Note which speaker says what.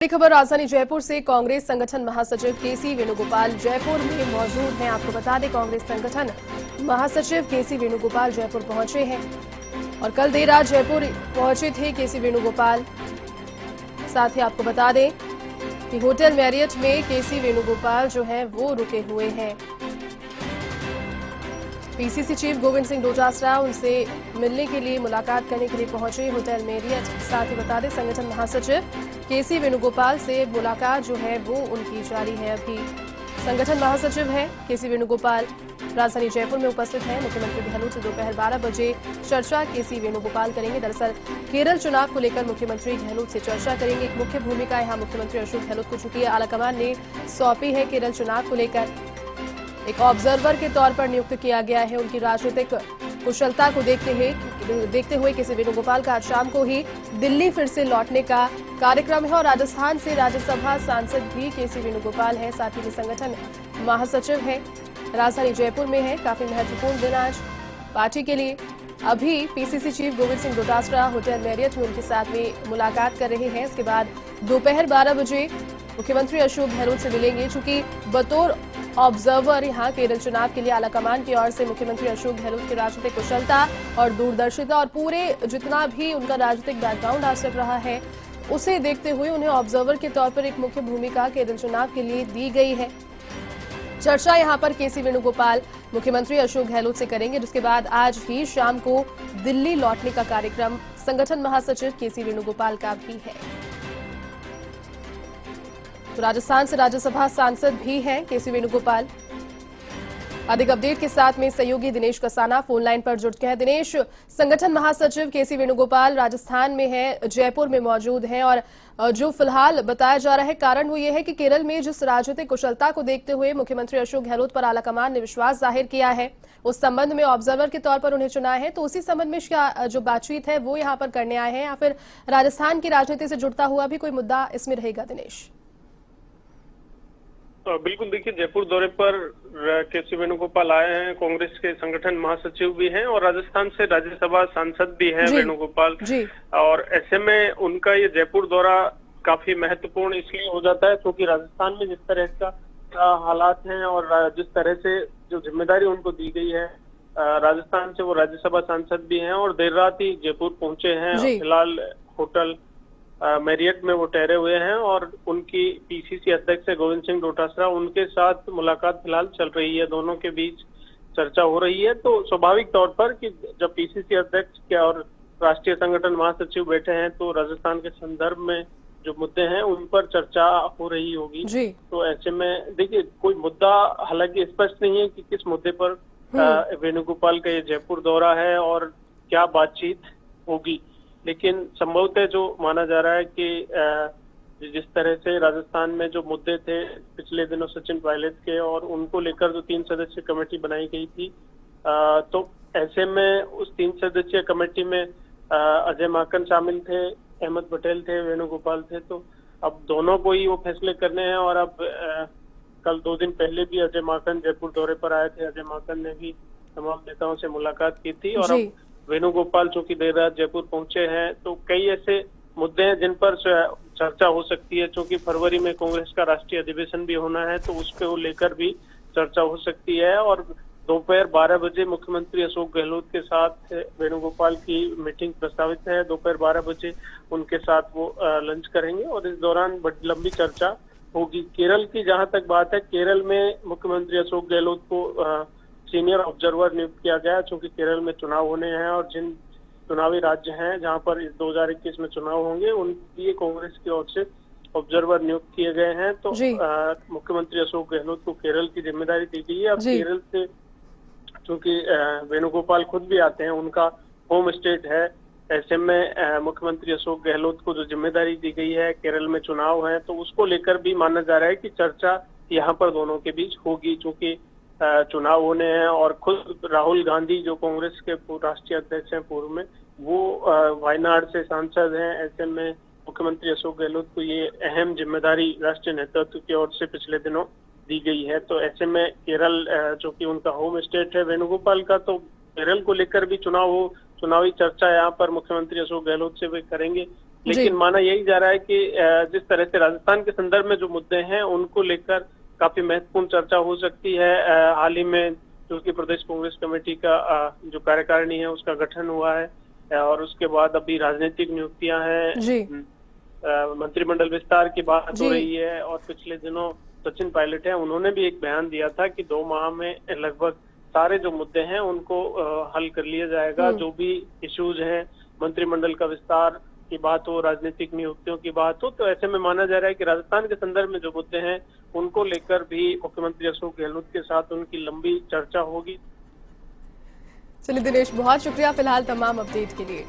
Speaker 1: बड़ी खबर राजधानी जयपुर से। कांग्रेस संगठन महासचिव केसी वेणुगोपाल जयपुर में मौजूद हैं। आपको बता दें, कांग्रेस संगठन महासचिव केसी वेणुगोपाल जयपुर पहुंचे हैं और कल देर रात जयपुर पहुंचे थे केसी वेणुगोपाल। साथ ही आपको बता दें कि होटल मैरियट में केसी वेणुगोपाल जो है वो रुके हुए हैं। पीसीसी चीफ गोविंद सिंह डोटासरा उनसे मिलने के लिए, मुलाकात करने के लिए पहुंचे होटल मैरियट। साथ ही बता दें, संगठन महासचिव केसी वेणुगोपाल से मुलाकात जो है वो उनकी जारी है। अभी संगठन महासचिव है केसी वेणुगोपाल राजधानी जयपुर में उपस्थित हैं। मुख्यमंत्री गहलोत से दोपहर 12 बजे चर्चा केसी वेणुगोपाल करेंगे। दरअसल केरल चुनाव को लेकर मुख्यमंत्री गहलोत से चर्चा करेंगे। एक मुख्य भूमिका यहां मुख्यमंत्री अशोक गहलोत को चुकी है आलाकमान ने सौंपी है। केरल चुनाव को लेकर एक ऑब्जर्वर के तौर पर नियुक्त किया गया है। उनकी राजनीतिक कुशलता को देखते हुए केसी वेणुगोपाल का आज शाम को ही दिल्ली फिर से लौटने का कार्यक्रम है और राजस्थान से राज्यसभा सांसद भी केसी वेणुगोपाल हैं। साथ ही संगठन महासचिव है, राजधानी जयपुर में है। काफी महत्वपूर्ण दिन आज पार्टी के लिए। अभी PCC chief Govind Singh Dotasra hotel Marriott में उनके साथ में मुलाकात कर रहे हैं। इसके बाद दोपहर 12 बजे मुख्यमंत्री अशोक गहलोत से मिलेंगे। चूंकि बतौर ऑब्जर्वर यहां केरल चुनाव के लिए आलाकमान की ओर से मुख्यमंत्री अशोक गहलोत की राजनीतिक कुशलता और दूरदर्शिता और पूरे जितना भी उनका राजनीतिक बैकग्राउंड आज तक रहा है, उसे देखते हुए उन्हें ऑब्जर्वर के तौर पर एक मुख्य भूमिका केरल चुनाव के लिए दी गई है। चर्चा यहां पर केसी वेणुगोपाल मुख्यमंत्री अशोक गहलोत से करेंगे, जिसके बाद आज ही शाम को दिल्ली लौटने का कार्यक्रम संगठन महासचिव केसी वेणुगोपाल का भी है। तो राजस्थान से राज्यसभा सांसद भी हैं केसी वेणुगोपाल। अधिक अपडेट के साथ में सहयोगी दिनेश कसाना फोन लाइन पर जुड़ गए हैं। दिनेश, संगठन महासचिव केसी वेणुगोपाल राजस्थान में है, जयपुर में मौजूद हैं और जो फिलहाल बताया जा रहा है कारण वो ये है कि केरल में जिस राजनीतिक कुशलता को देखते हुए मुख्यमंत्री अशोक गहलोत पर आलाकमान ने विश्वास जाहिर किया है, उस संबंध में ऑब्जर्वर के तौर पर उन्हें चुना है। तो उसी संबंध में क्या जो बातचीत है वो यहाँ पर करने आए हैं या फिर राजस्थान की राजनीति से जुड़ता हुआ भी कोई मुद्दा इसमें रहेगा? दिनेश,
Speaker 2: बिल्कुल, देखिए, जयपुर दौरे पर केसी वेणुगोपाल आए हैं। कांग्रेस के संगठन महासचिव भी हैं और राजस्थान से राज्यसभा सांसद भी हैं वेणुगोपाल जी। और ऐसे में उनका ये जयपुर दौरा काफी महत्वपूर्ण इसलिए हो जाता है क्योंकि राजस्थान में जिस तरह का हालात हैं और जिस तरह से जो जिम्मेदारी उनको दी गई है, राजस्थान से वो राज्यसभा सांसद भी हैं और देर रात ही जयपुर पहुंचे हैं। फिलहाल होटल मैरियट में वो ठहरे हुए हैं और उनकी पीसीसी अध्यक्ष गोविंद सिंह डोटासरा, उनके साथ मुलाकात फिलहाल चल रही है। दोनों के बीच चर्चा हो रही है। तो स्वाभाविक तौर पर कि जब पीसीसी अध्यक्ष के और राष्ट्रीय संगठन महासचिव बैठे हैं तो राजस्थान के संदर्भ में जो मुद्दे हैं उन पर चर्चा हो रही होगी। तो ऐसे में देखिए, कोई मुद्दा हालांकि स्पष्ट नहीं है कि किस मुद्दे पर वेणुगोपाल का ये जयपुर दौरा है और क्या बातचीत होगी, लेकिन संभवतः जो माना जा रहा है कि जिस तरह से राजस्थान में जो मुद्दे थे पिछले दिनों सचिन पायलट के और उनको लेकर जो 3 सदस्यीय कमेटी बनाई गई थी, तो ऐसे में उस 3 सदस्यीय कमेटी में अजय माकन शामिल थे, अहमद पटेल थे, वेणुगोपाल थे। तो अब दोनों को ही वो फैसले करने हैं और अब कल 2 दिन पहले भी अजय माकन जयपुर दौरे पर आए थे। अजय माकन ने भी तमाम नेताओं से मुलाकात की थी और अब वेणुगोपाल चूंकि देर रात जयपुर पहुंचे हैं तो कई ऐसे मुद्दे हैं जिन पर चर्चा हो सकती है। चूंकि फरवरी में कांग्रेस का राष्ट्रीय अधिवेशन भी होना है तो उस पे लेकर भी चर्चा हो सकती है। और दोपहर 12 बजे मुख्यमंत्री अशोक गहलोत के साथ वेणुगोपाल की मीटिंग प्रस्तावित है। दोपहर 12 बजे उनके साथ वो लंच करेंगे और इस दौरान बड़ी लंबी चर्चा होगी। केरल की जहां तक बात है, केरल में मुख्यमंत्री अशोक गहलोत को सीनियर ऑब्जर्वर नियुक्त किया गया क्योंकि केरल में चुनाव होने हैं और जिन चुनावी राज्य हैं जहां पर इस 2021 में चुनाव होंगे उनके लिए कांग्रेस की ओर से ऑब्जर्वर नियुक्त किए गए हैं। तो मुख्यमंत्री अशोक गहलोत को केरल की जिम्मेदारी दी गई है। अब केरल से चूंकि वेणुगोपाल खुद भी आते हैं, उनका होम स्टेट है, ऐसे में मुख्यमंत्री अशोक गहलोत को जो जिम्मेदारी दी गई है, केरल में चुनाव है, तो उसको लेकर भी माना जा रहा है कि चर्चा यहाँ पर दोनों के बीच होगी। चूंकि चुनाव होने हैं और खुद राहुल गांधी जो कांग्रेस के राष्ट्रीय अध्यक्ष हैं पूर्व में, वो वायनाड से सांसद हैं। ऐसे में मुख्यमंत्री अशोक गहलोत को ये अहम जिम्मेदारी राष्ट्रीय नेतृत्व की ओर से पिछले दिनों दी गई है। तो ऐसे में केरल जो कि उनका होम स्टेट है वेणुगोपाल का, तो केरल को लेकर भी चुनावी चर्चा यहाँ पर मुख्यमंत्री अशोक गहलोत से भी करेंगे लेकिन माना यही जा रहा है कि जिस तरह से राजस्थान के संदर्भ में जो मुद्दे हैं उनको लेकर काफी महत्वपूर्ण चर्चा हो सकती है। हाल ही में जो कि प्रदेश कांग्रेस कमेटी का जो कार्यकारिणी है उसका गठन हुआ है और उसके बाद अभी राजनीतिक नियुक्तियां हैं, मंत्रिमंडल विस्तार की बात हो रही है और पिछले दिनों सचिन पायलट है उन्होंने भी एक बयान दिया था कि 2 माह में लगभग सारे जो मुद्दे हैं उनको हल कर लिया जाएगा। जो भी इश्यूज हैं, मंत्रिमंडल का विस्तार की बात हो, राजनीतिक नियुक्तियों की बात हो, तो ऐसे में माना जा रहा है कि राजस्थान के संदर्भ में जो मुद्दे हैं उनको लेकर भी मुख्यमंत्री अशोक गहलोत के साथ उनकी लंबी चर्चा होगी।
Speaker 1: चलिए दिनेश, बहुत शुक्रिया फिलहाल तमाम अपडेट के लिए।